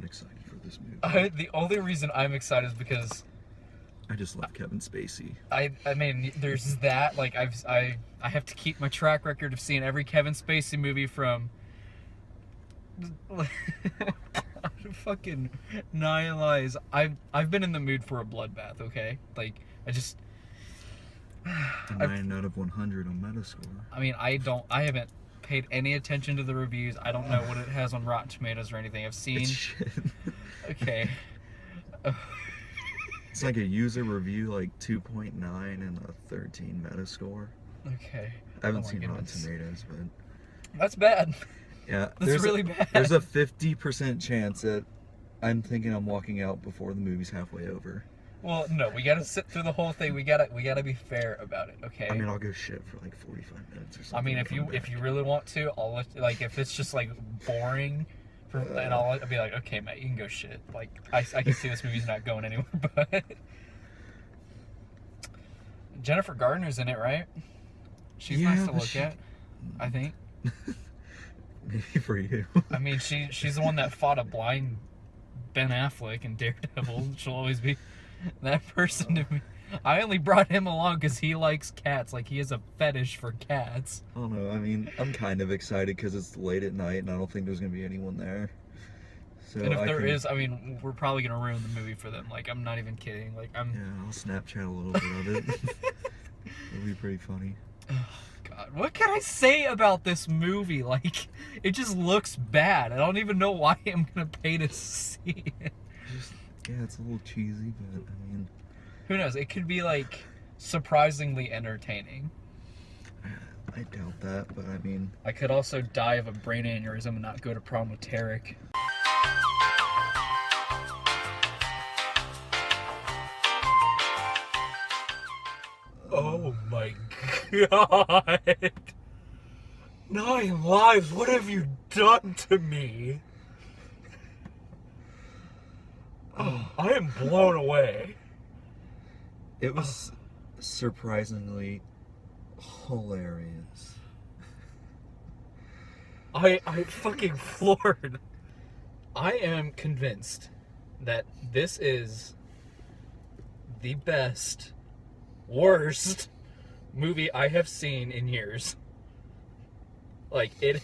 excited for this movie. The only reason I'm excited is because I just love Kevin Spacey. I mean, there's that. Like, I have to keep my track record of seeing every Kevin Spacey movie from fucking nihilize. I've been in the mood for a bloodbath. Okay, like I just. A 9 out of 100 on Metascore. I mean, I haven't paid any attention to the reviews. I don't know what it has on Rotten Tomatoes or anything. I've seen. It's shit. Okay. It's like a user review, like 2.9 and a 13 Metascore. Okay. I haven't Oh my seen Rotten goodness. Tomatoes, but That's bad. yeah, That's really bad. There's a 50% chance that I'm thinking I'm walking out before the movie's halfway over. Well, no, we gotta sit through the whole thing. We gotta be fair about it, okay? I mean, I'll go shit for like 45 minutes or something. I mean, if you really want to, I'll let, like, if it's just like boring, and I'll be like, okay, Matt, you can go shit. Like, I can see this movie's not going anywhere. But Jennifer Gardner's in it, right? She's Yeah, nice to but look at, I think. maybe for you. I mean, she's the one that fought a blind Ben Affleck in Daredevil. She'll always be that person to me. I only brought him along because he likes cats. Like, he has a fetish for cats. I don't know. I mean, I'm kind of excited because it's late at night and I don't think there's gonna be anyone there. So And if there is, I mean, we're probably gonna ruin the movie for them. Like, I'm not even kidding. Like, yeah, I'll Snapchat a little bit of it. It'll be pretty funny. God, what can I say about this movie? Like, it just looks bad. I don't even know why I'm gonna pay to see it. Just, yeah, it's a little cheesy, but I mean, Who knows? It could be like surprisingly entertaining. I doubt that. But I mean, I could also die of a brain aneurysm and not go to prom with Tarek. Oh my God. 9 lives, what have you done to me? Oh, I am blown away. it was surprisingly hilarious. I fucking floored. I am convinced that this is the best, worst movie I have seen in years. Like, it...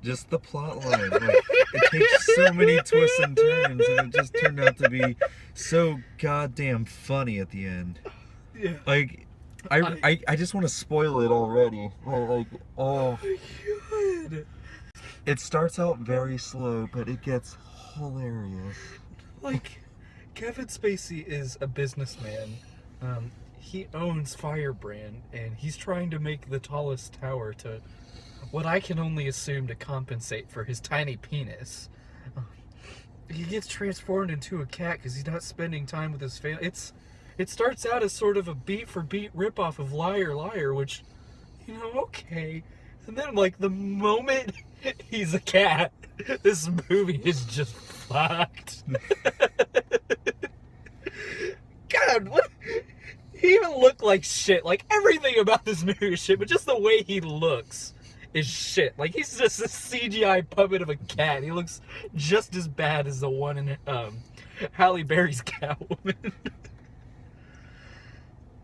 Just the plot line. Like, it takes so many twists and turns, and it just turned out to be so goddamn funny at the end. Yeah. Like, I just want to spoil it already. Like, oh. God. It starts out very slow, but it gets hilarious. Like, Kevin Spacey is a businessman. He owns Firebrand, and he's trying to make the tallest tower to what I can only assume to compensate for his tiny penis. He gets transformed into a cat because he's not spending time with his family. It starts out as sort of a beat-for-beat ripoff of Liar Liar, which, you know, okay. And then, like, the moment he's a cat, this movie is just fucked. God, what? He even looked like shit. Like, everything about this movie is shit, but just the way he looks is shit. Like, he's just a CGI puppet of a cat. He looks just as bad as the one in Halle Berry's Catwoman.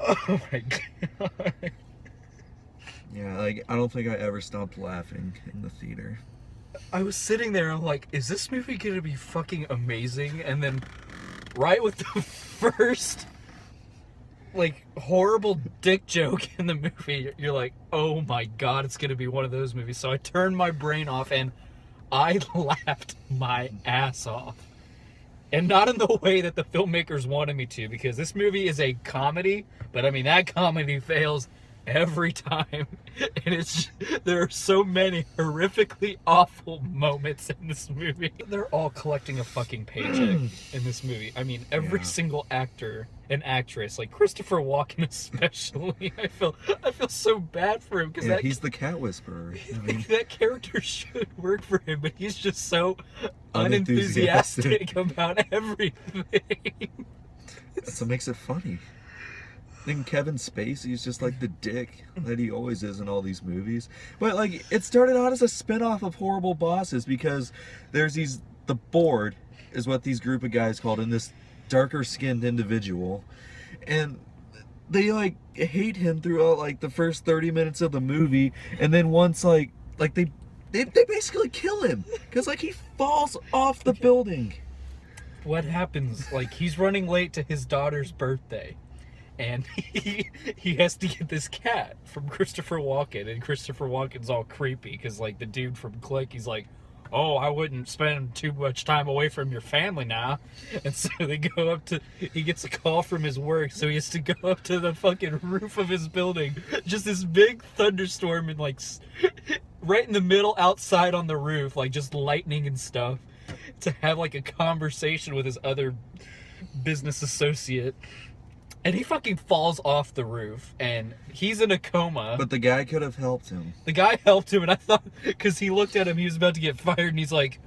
Oh my God. Yeah, like, I don't think I ever stopped laughing in the theater. I was sitting there, I'm like, is this movie gonna be fucking amazing? And then, right with the first, like, horrible dick joke in the movie, you're like, oh my God, it's gonna be one of those movies. So I turned my brain off and I laughed my ass off. And not in the way that the filmmakers wanted me to, because this movie is a comedy, but I mean, that comedy fails every time. And there are so many horrifically awful moments in this movie. They're all collecting a fucking paycheck in this movie. I mean, every single actor and actress, like Christopher Walken especially, I feel so bad for him, because Yeah, he's the cat whisperer. I mean, that character should work for him, but he's just so Unenthusiastic. unenthusiastic about everything. that's what makes it funny. then Kevin Spacey's just like the dick that he always is in all these movies. But like, it started out as a spin-off of Horrible Bosses because there's the Board is what these group of guys called, and this darker skinned individual, and they like hate him throughout like the first 30 minutes of the movie, and then once like they basically kill him because like he falls off the building. What happens? Like, he's running late to his daughter's birthday, and he has to get this cat from Christopher Walken, and Christopher Walken's all creepy because like the dude from Click, he's like, oh, I wouldn't spend too much time away from your family now. And so they go up to, he gets a call from his work, so he has to go up to the fucking roof of his building. Just this big thunderstorm and like right in the middle outside on the roof, like just lightning and stuff, to have like a conversation with his other business associate. And he fucking falls off the roof, and he's in a coma. But the guy could have helped him. The guy helped him, and I thought, because he looked at him, he was about to get fired, and he's like,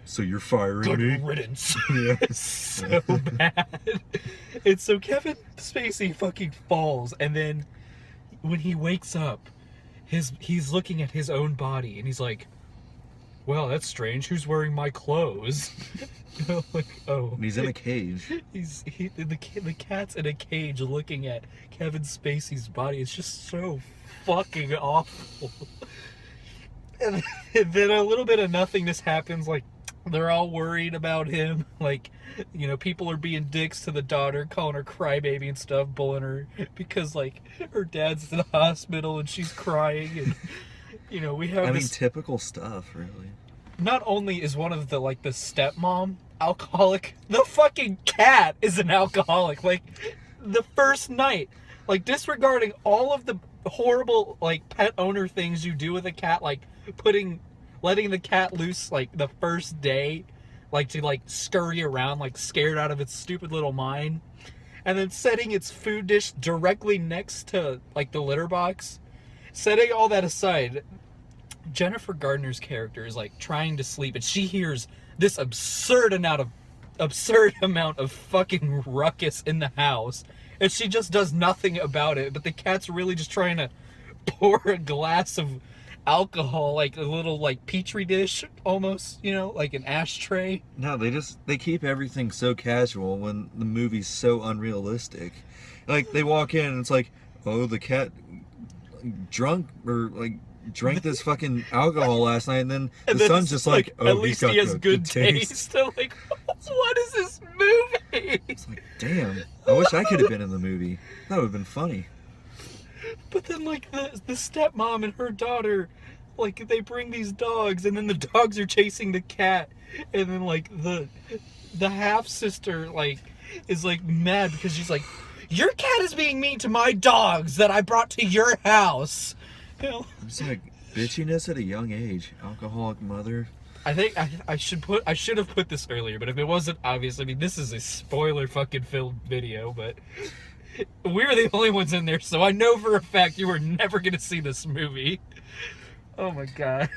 so you're firing good me? riddance. Yeah. So bad. And so Kevin Spacey fucking falls, and then when he wakes up, he's looking at his own body, and he's like, well, that's strange. Who's wearing my clothes? You know, like, oh. And he's in a cage. The cat's in a cage looking at Kevin Spacey's body. It's just so fucking awful. And then a little bit of nothingness happens. Like, they're all worried about him. Like, you know, people are being dicks to the daughter, calling her crybaby and stuff, bullying her because, like, her dad's in the hospital and she's crying. And, you know, we have typical stuff, really. Not only is one of the, like, the stepmom alcoholic, the fucking cat is an alcoholic. Like, the first night, like, disregarding all of the horrible, like, pet owner things you do with a cat, like, letting the cat loose, like, the first day, like, to, like, scurry around, like, scared out of its stupid little mind, and then setting its food dish directly next to, like, the litter box. Setting all that aside, Jennifer Gardner's character is like trying to sleep, and she hears this absurd amount of fucking ruckus in the house, and she just does nothing about it. But the cat's really just trying to pour a glass of alcohol, like a little like petri dish almost, you know, like an ashtray. No, they keep everything so casual when the movie's so unrealistic. Like, they walk in and it's like, oh, the cat drunk or like drank this fucking alcohol last night, and then the son's just like, oh, at least he has good taste. I'm like, what is this movie? It's like, damn, I wish I could have been in the movie. That would have been funny. But then, like, the stepmom and her daughter, like, they bring these dogs, and then the dogs are chasing the cat, and then, like, the half-sister, like, is, like, mad because she's like, your cat is being mean to my dogs that I brought to your house. You know? It's like bitchiness at a young age. Alcoholic mother. I think I should have put this earlier, but if it wasn't obvious, I mean, this is a spoiler fucking filled video, but we're the only ones in there, so I know for a fact you are never gonna see this movie. Oh my god.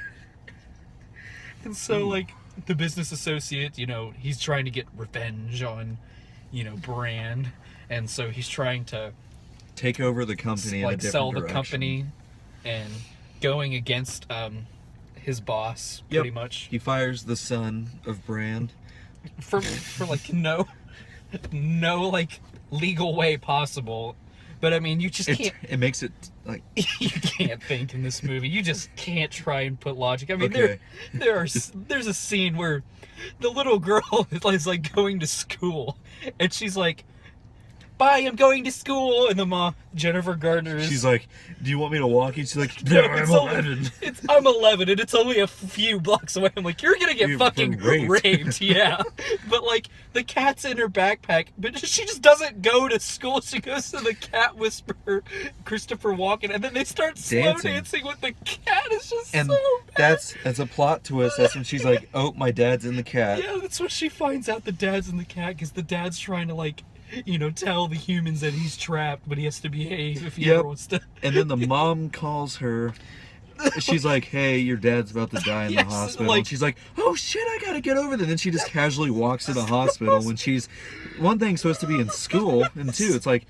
And so, like, the business associate, you know, he's trying to get revenge on, you know, Brand, and so he's trying to take over the company in a like different sell direction. the company and going against his boss, pretty much. He fires the son of Brand for like no like legal way possible. But I mean, you just can't. It makes it like you can't think in this movie. You just can't try and put logic. I mean, Okay. there's a scene where the little girl is like going to school, and she's like, bye, I'm going to school. And the mom, Jennifer Gardner, she's like, do you want me to walk? And she's like, no, I'm 11. I'm 11 and it's only a few blocks away. I'm like, you're gonna get You've fucking been raped. yeah. But like, the cat's in her backpack, but she just doesn't go to school. She goes to the cat whisperer, Christopher Walken, and then they start slow dancing with the cat. It's just And so bad. that's a plot twist. That's when she's like, oh, my dad's in the cat. Yeah, that's when she finds out the dad's in the cat, because the dad's trying to, like, you know, tell the humans that he's trapped, but he has to behave if he ever wants to. And then the mom calls her she's like, hey, your dad's about to die in Yes, the hospital. like- And she's like, oh shit, I gotta get over there. And then she just casually walks to the hospital when she's, one thing, supposed to be in school, and two, it's like,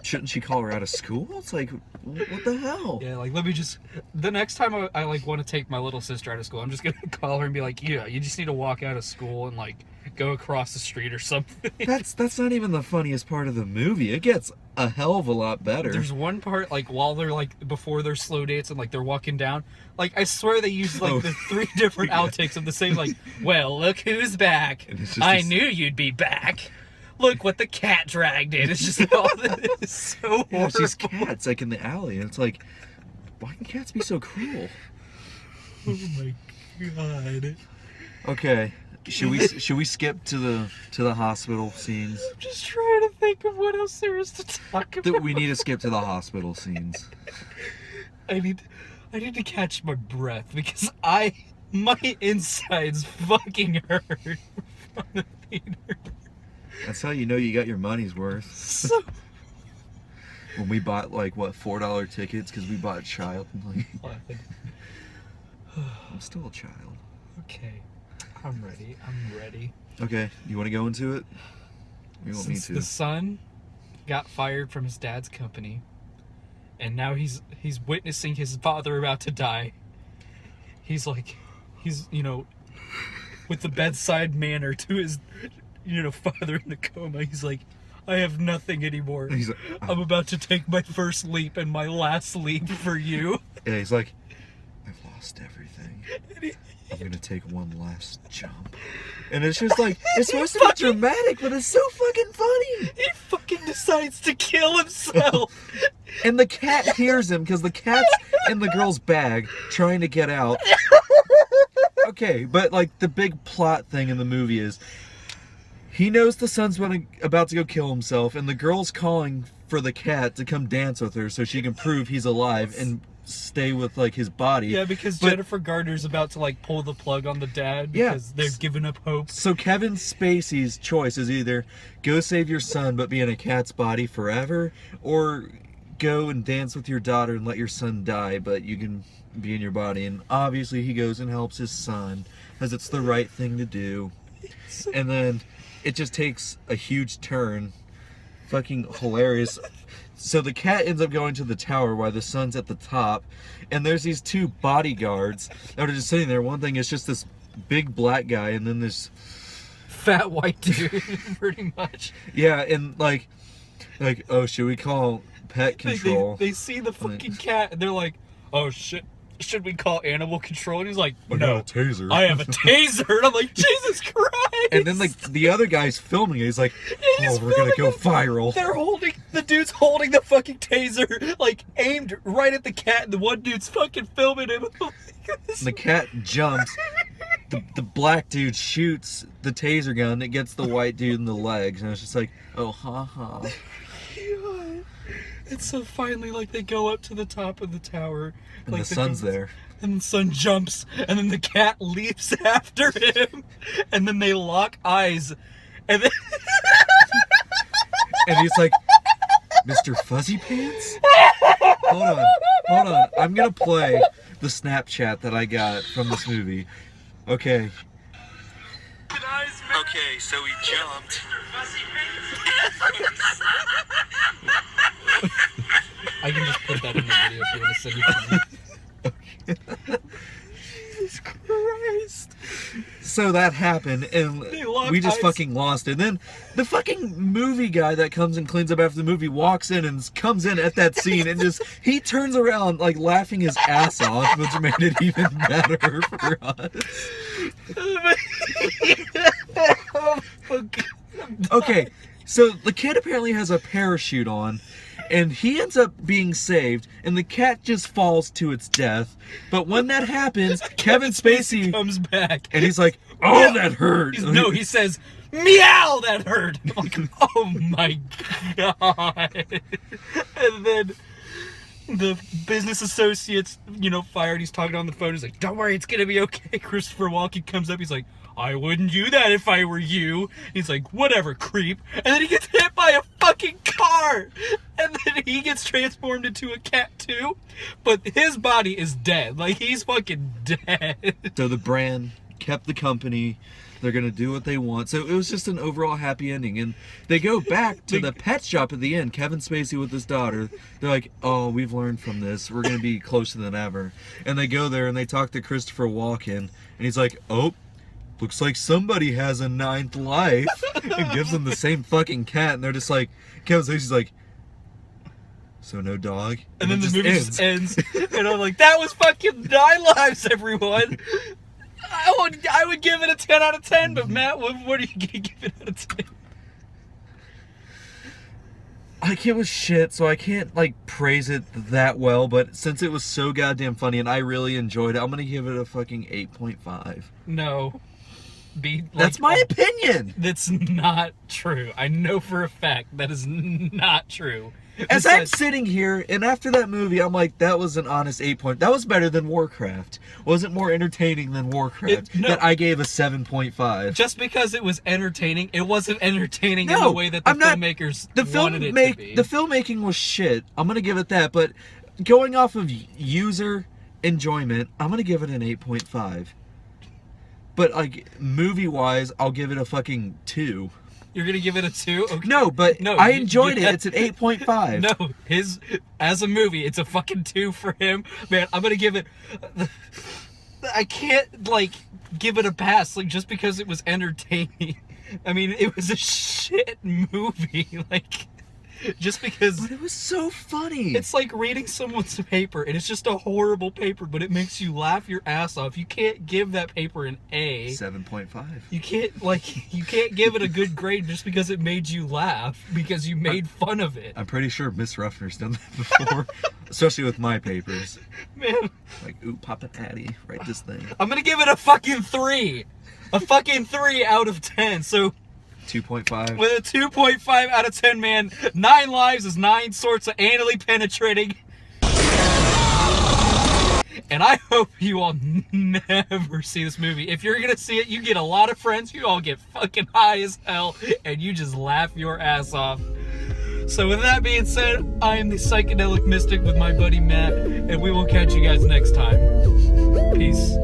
shouldn't she call her out of school? It's like, what the hell? Yeah, like, let me just, the next time I like want to take my little sister out of school, I'm just gonna call her and be like, yeah, you just need to walk out of school and like go across the street or something. That's not even the funniest part of the movie. It gets a hell of a lot better. There's one part, like, while they're, like, before their slow dates and, like, they're walking down, like, I swear they used, like, Oh. the 3 different outtakes of the same, like, well, look who's back. And it's just I this- knew you'd be back. Look what the cat dragged in. It's just all it's so horrible. Yeah, it's these cats, like, in the alley, and it's like, why can cats be so cruel? Oh my god. Okay, should we skip to the hospital scenes? I'm just trying to think of what else there is to talk about. We need to skip to the hospital scenes. I need to catch my breath because my insides fucking hurt from the theater. That's how you know you got your money's worth. So When we bought, like, what, $4 tickets because we bought child. Like, I'm still a child. okay, I'm ready. Okay, you want to go into it? You want me Since to? the son got fired from his dad's company, and now he's witnessing his father about to die. He's with the bedside manner to his father in the coma. He's like, I have nothing anymore. He's like, I'm about to take my first leap and my last leap for you. yeah, he's like, I've lost everything. I'm gonna take one last jump. And it's just like, it's supposed to be dramatic, but it's so fucking funny. He fucking decides to kill himself. And the cat hears him because the cat's in the girl's bag trying to get out. Okay, but like the big plot thing in the movie is he knows the son's about to go kill himself, and the girl's calling for the cat to come dance with her so she can prove he's alive and stay with like his body. Yeah, because But- Jennifer Garner's about to like pull the plug on the dad Yeah. because they've given up hope. So Kevin Spacey's choice is either go save your son but be in a cat's body forever, or go and dance with your daughter and let your son die but you can be in your body. And obviously he goes and helps his son because it's the right thing to do. And then it just takes a huge turn. Fucking hilarious. So the cat ends up going to the tower while the son's at the top, and there's these 2 bodyguards that are just sitting there. One thing is just this big black guy, and then this, Fat white dude, pretty much. yeah, and like, oh, should we call pet control? They see the fucking cat and they're like, oh shit, should we call animal control? And he's like, I got no, a taser. I have a taser. And I'm like, Jesus Christ. And then like the other guy's filming it. He's like, He's oh, we're gonna go filming viral. the dude's holding the fucking taser, like aimed right at the cat, and the one dude's fucking filming him. And the cat jumps. The black dude shoots the taser gun. It gets the white dude in the legs, and it's just like, oh, ha. And so finally, like, they go up to the top of the tower. And like, the sun's there. And the sun jumps, and then the cat leaps after him, and then they lock eyes, and then And he's like, Mr. Fuzzy Pants? Hold on. I'm gonna play the Snapchat that I got from this movie. Okay. Okay, so he jumped. I can just put that in the video if you want to send it to me. Jesus Christ. So that happened, and They locked we just eyes. fucking lost it. Then the fucking movie guy that comes and cleans up after the movie walks in and comes in at that scene and just, he turns around like laughing his ass off, which made it even better for us. Okay, so the kid apparently has a parachute on, and he ends up being saved, and the cat just falls to its death. But when that happens, Kevin Spacey, comes back. and he's like, oh, that hurt. No, he says, meow, that hurt. I'm like, oh my god. And then the business associate's, fired. He's talking on the phone. He's like, don't worry, it's going to be okay. Christopher Walken comes up. He's like, I wouldn't do that if I were you. He's like, whatever, creep. And then he gets hit by a fucking car. And then he gets transformed into a cat too. But his body is dead. Like, he's fucking dead. So the brand kept the company. They're gonna do what they want. So it was just an overall happy ending. And they go back to the pet shop at the end. Kevin Spacey with his daughter. They're like, oh, we've learned from this. We're gonna be closer than ever. And they go there and they talk to Christopher Walken. And he's like, oh, looks like somebody has a ninth life. And gives them the same fucking cat. And they're just like, Kevin Spacey's like, so no dog? And then it the movie just ends. And I'm like, that was fucking 9 lives, everyone. I would give it a 10 out of 10, but Matt, what are you gonna give it out of 10? Like, it was shit, so I can't, like, praise it that well, but since it was so goddamn funny and I really enjoyed it, I'm gonna give it a fucking 8.5. No. That's my opinion! That's not true. I know for a fact that is not true. As I'm sitting here, and after that movie, I'm like, that was an honest 8 point. That was better than Warcraft. Was it more entertaining than Warcraft? That I gave a 7.5. Just because it was entertaining, it wasn't entertaining in the way that the filmmakers wanted it to be. The filmmaking was shit. I'm gonna give it that, but going off of user enjoyment, I'm gonna give it an 8.5. But, like, movie-wise, I'll give it a fucking 2. You're gonna give it a 2? Okay. No, but I enjoyed it. It's an 8.5. No, as a movie, it's a fucking 2 for him. Man, I'm gonna give it. I can't, like, give it a pass, like, just because it was entertaining. I mean, it was a shit movie, like. Just because. But it was so funny. It's like reading someone's paper, and it's just a horrible paper, but it makes you laugh your ass off. You can't give that paper an A. 7.5. You can't give it a good grade just because it made you laugh, because you made fun of it. I'm pretty sure Miss Ruffner's done that before, especially with my papers. Man. Like, ooh, Papa Patty, write this thing. I'm gonna give it a fucking 3. A fucking 3 out of 10, so. 2.5. With a 2.5 out of 10, man. 9 lives is 9 sorts of anally penetrating. And I hope you all never see this movie. If you're gonna see it, you get a lot of friends, you all get fucking high as hell, and you just laugh your ass off. So with that being said, I am the Psychedelic Mystic with my buddy Matt, and we will catch you guys next time. Peace.